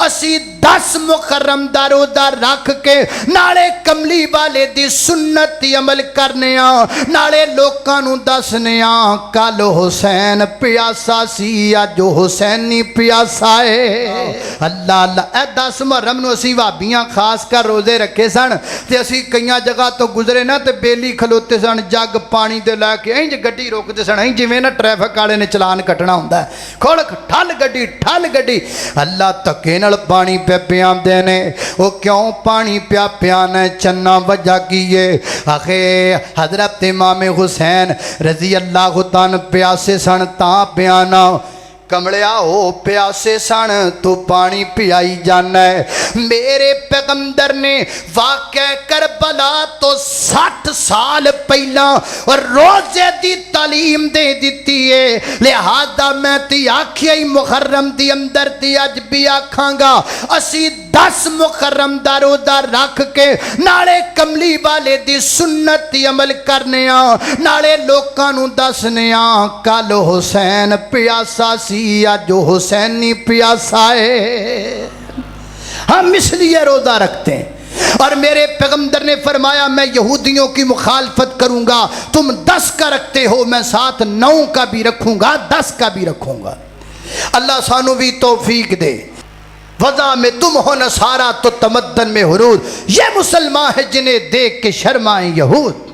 असी 10 मुहर्रम दा रोज़ा रख के नाले कमली वाले दी सुन्नत दी अमल करने नाले लोकां नूं दसने कल हुसैन प्यासा सी अज हुसैनी प्यासा है। अल्लाह अल्लाह। 10 मुहर्रम नूं असीं भाबियां खास कर रोजे रखे सन ते असीं कई जगह तो गुजरे ना ते बेली खलोते सन जग पानी दे लैके इंज गड्डी रोकते सन इंज जिवें ना ट्रैफिक वाले ने चलान कटना हुंदा खोल ठल गड्डी अल्लाह धक्के नाल पानी पे पियादे ने वो क्यों पानी पिया ने चन्ना वजह की है आखे हजरत इमाम हुसैन रजी अल्लाह तआला प्यासे सन तां पियाना कमलिया हो प्यासे सन तू पानी पियाई जाना है। मेरे पैगंबर ने वाक़या करबला तो 60 साल पहला और रोजे दी तालीम दे दी है। लिहाजा मैं ती आखिया ही मुहर्रम दी अंदर दी अज भी आखांगा असी 10 मुहर्रम दा रोज़ा रख के नाले कमली वाले दी सुन्नत दी अमल करने नाले लोकां नूं दसने कल हुसैन प्यासा सी अज हुसैनी प्यासा है। हम इसलिए रोजा रखते हैं और मेरे पैगंबर ने फरमाया मैं यहूदियों की मुखालफत करूंगा तुम 10 का रखते हो मैं साथ 9 का भी रखूंगा 10 का भी रखूंगा। अल्लाह सानू भी तौफीक दे। वज़ा में तुम हो नसारा तो तमद्दन में हुरूद ये मुसलमान है जिन्हें देख के शर्माए यहूद।